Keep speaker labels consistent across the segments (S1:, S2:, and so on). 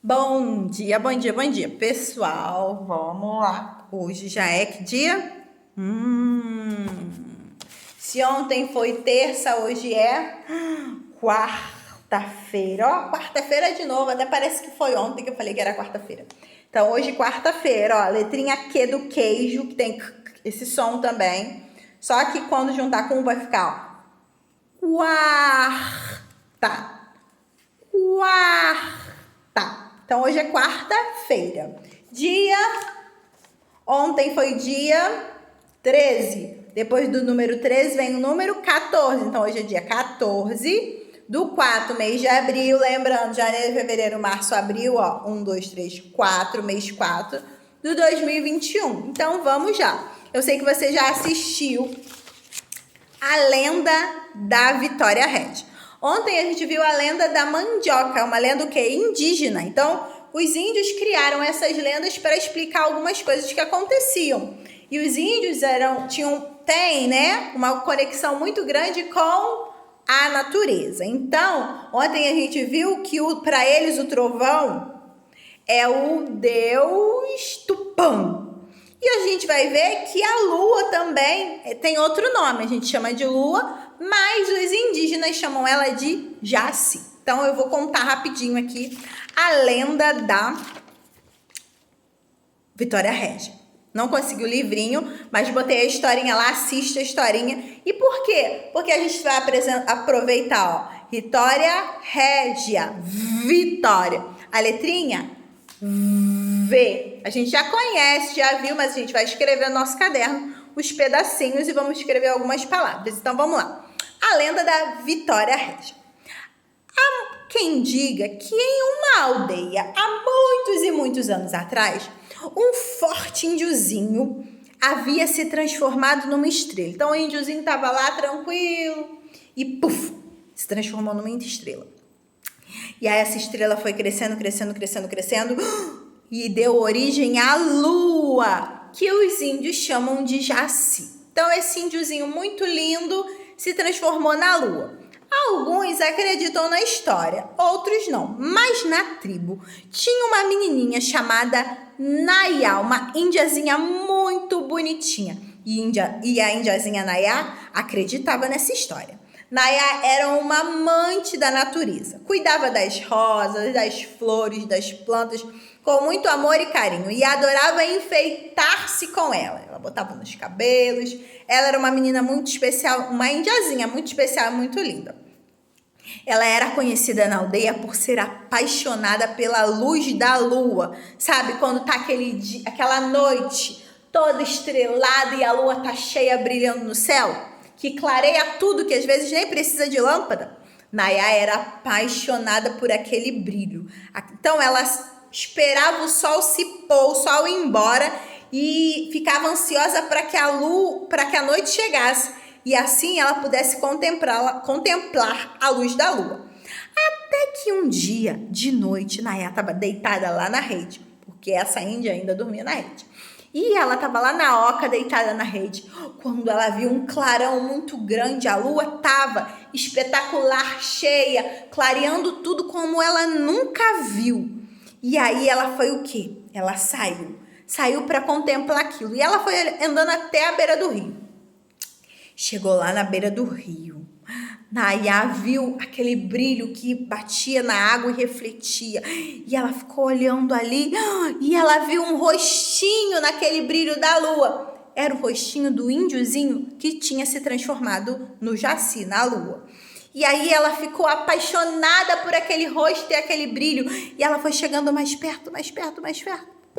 S1: Bom dia, bom dia, bom dia. Pessoal, vamos lá. Hoje já é que dia? Se ontem foi terça, hoje é quarta-feira. Ó, quarta-feira de novo, até parece que foi ontem que eu falei que era quarta-feira. Então, hoje, quarta-feira, ó, letrinha Q do queijo, que tem esse som também. Só que quando juntar com vai ficar, ó, quarta. Quarta. Então, hoje é quarta-feira. Ontem foi dia 13. Depois do número 13 vem o número 14. Então, hoje é dia 14 do 4, mês de abril. Lembrando, janeiro, fevereiro, março, abril, ó. 1, 2, 3, 4, mês 4 do 2021. Então, vamos já. Eu sei que você já assistiu a lenda da Vitória Regia. Ontem a gente viu a lenda da mandioca, uma lenda o quê? Indígena. Então, os índios criaram essas lendas para explicar algumas coisas que aconteciam. E os índios têm, né, uma conexão muito grande com a natureza. Então, ontem a gente viu que para eles o trovão é o deus Tupã. E a gente vai ver que a lua também tem outro nome, a gente chama de lua, mas os indígenas chamam ela de Jaci. Então eu vou contar rapidinho aqui a lenda da Vitória Regia. Não consegui o livrinho, mas botei a historinha lá, assiste a historinha. E por quê? Porque a gente vai aproveitar, ó, Vitória Regia, Vitória. A letrinha V. A gente já conhece, já viu, mas a gente vai escrever no nosso caderno os pedacinhos e vamos escrever algumas palavras. Então, vamos lá. A lenda da Vitória Regia. Há quem diga que em uma aldeia, há muitos e muitos anos atrás, um forte índiozinho havia se transformado numa estrela. Então, o índiozinho estava lá tranquilo e, puf, se transformou numa estrela. E aí essa estrela foi crescendo e deu origem à lua, que os índios chamam de Jaci. Então esse índiozinho muito lindo se transformou na lua. Alguns acreditam na história, outros não. Mas na tribo tinha uma menininha chamada Nayá, uma índiazinha muito bonitinha. E a índiazinha Nayá acreditava nessa história. Nayá era uma amante da natureza. Cuidava das rosas, das flores, das plantas, com muito amor e carinho. E adorava enfeitar-se com ela. Ela botava nos cabelos. Ela era uma menina muito especial, uma indiazinha muito especial, muito linda. Ela era conhecida na aldeia por ser apaixonada pela luz da lua. Sabe, quando tá aquela noite toda estrelada e a lua tá cheia, brilhando no céu? Que clareia tudo, que às vezes nem precisa de lâmpada. Nayá era apaixonada por aquele brilho. Então, ela esperava o sol se pôr, o sol ir embora e ficava ansiosa para que a noite chegasse e assim ela pudesse contemplar a luz da lua. Até que um dia, de noite, Nayá estava deitada lá na rede, porque essa índia ainda dormia na rede. E ela estava lá na oca, deitada na rede, quando ela viu um clarão muito grande. A lua estava espetacular, cheia, clareando tudo como ela nunca viu. E aí ela foi o quê? Ela saiu para contemplar aquilo. E ela foi andando até a beira do rio. Chegou lá na beira do rio. Nayá viu aquele brilho que batia na água e refletia. E ela ficou olhando ali e ela viu um rostinho naquele brilho da lua. Era o rostinho do índiozinho que tinha se transformado no Jaci, na lua. E aí ela ficou apaixonada por aquele rosto e aquele brilho. E ela foi chegando mais perto.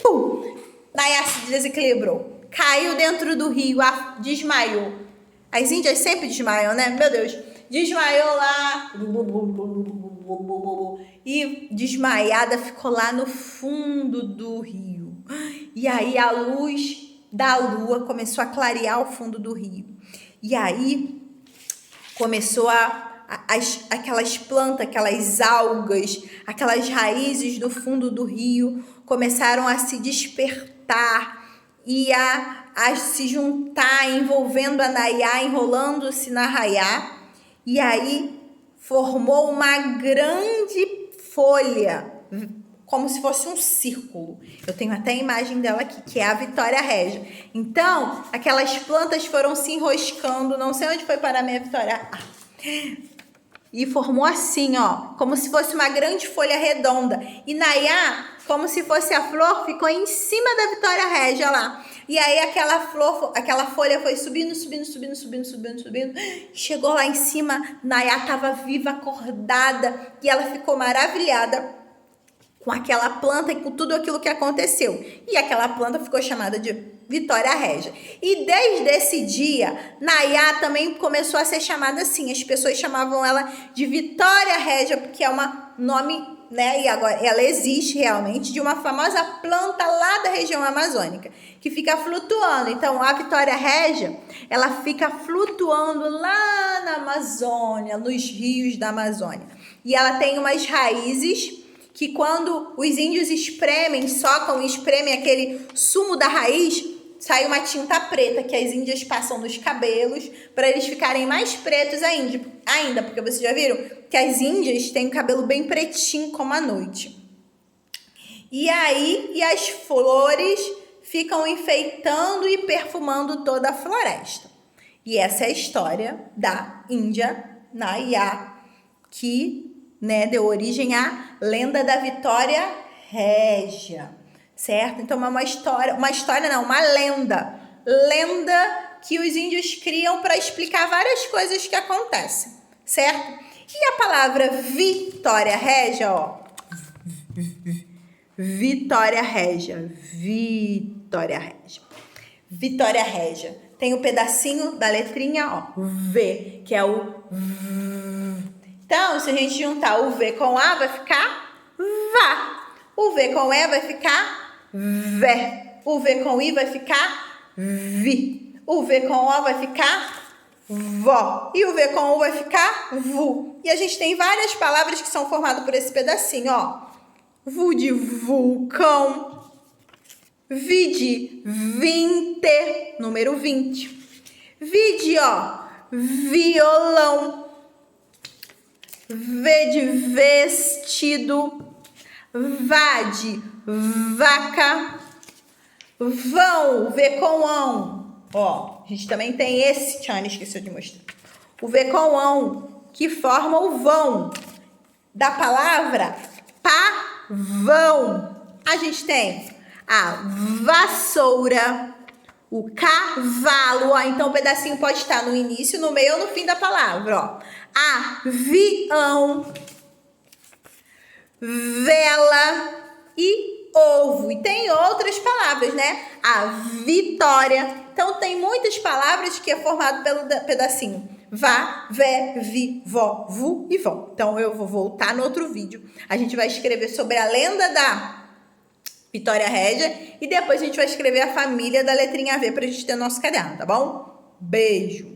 S1: Pum! Nayá se desequilibrou. Caiu dentro do rio, desmaiou. As índias sempre desmaiam, né? Meu Deus. Desmaiou lá e desmaiada ficou lá no fundo do rio. E aí a luz da lua começou a clarear o fundo do rio. E aí começou aquelas plantas, aquelas algas, aquelas raízes do fundo do rio começaram a se despertar e a se juntar, envolvendo a Nayá, enrolando-se na raiá. E aí formou uma grande folha como se fosse um círculo. Eu tenho até a imagem dela aqui, que é a Vitória Régia. Então, aquelas plantas foram se enroscando, não sei onde foi parar a minha Vitória. E formou assim, ó, como se fosse uma grande folha redonda. E Nayá, como se fosse a flor, ficou em cima da Vitória Régia lá. E aí aquela folha foi subindo. Chegou lá em cima, Nayá estava viva, acordada, e ela ficou maravilhada com aquela planta e com tudo aquilo que aconteceu. E aquela planta ficou chamada de Vitória Régia. E desde esse dia, Nayá também começou a ser chamada assim. As pessoas chamavam ela de Vitória Régia, porque é um nome, né? E agora ela existe realmente, de uma famosa planta lá da região amazônica, que fica flutuando. Então, a Vitória Régia, ela fica flutuando lá na Amazônia, nos rios da Amazônia. E ela tem umas raízes que quando os índios socam e espremem aquele sumo da raiz, sai uma tinta preta que as índias passam nos cabelos para eles ficarem mais pretos ainda, porque vocês já viram que as índias têm o cabelo bem pretinho como a noite. E aí, as flores ficam enfeitando e perfumando toda a floresta. E essa é a história da Índia Nayá, que deu origem à lenda da Vitória Régia, certo? Então é uma lenda que os índios criam para explicar várias coisas que acontecem, certo? E a palavra Vitória Régia, ó, Vitória Régia, Vitória Régia. Tem o pedacinho da letrinha, ó, V, que é o V. Então, se a gente juntar o V com A, vai ficar vá. O V com E vai ficar vé. O V com I vai ficar vi. O V com O vai ficar vó. E o V com U vai ficar vu. E a gente tem várias palavras que são formadas por esse pedacinho, ó. Vu de vulcão. Vi de 20, número 20. Vi de, ó, violão. V de vestido, vá de vaca, vão, V com ão. Ó, a gente também tem esse, Tiana esqueceu de mostrar. O V com ão, que forma o vão da palavra pavão. A gente tem a vassoura, o cavalo, ó, então o pedacinho pode estar no início, no meio ou no fim da palavra, ó. Avião, vela e ovo. E tem outras palavras, né? A vitória. Então, tem muitas palavras que é formado pelo pedacinho vá, vé, vi, vó, vu e vó. Então, eu vou voltar no outro vídeo. A gente vai escrever sobre a lenda da Vitória Régia e depois a gente vai escrever a família da letrinha V para a gente ter no nosso caderno, tá bom? Beijo!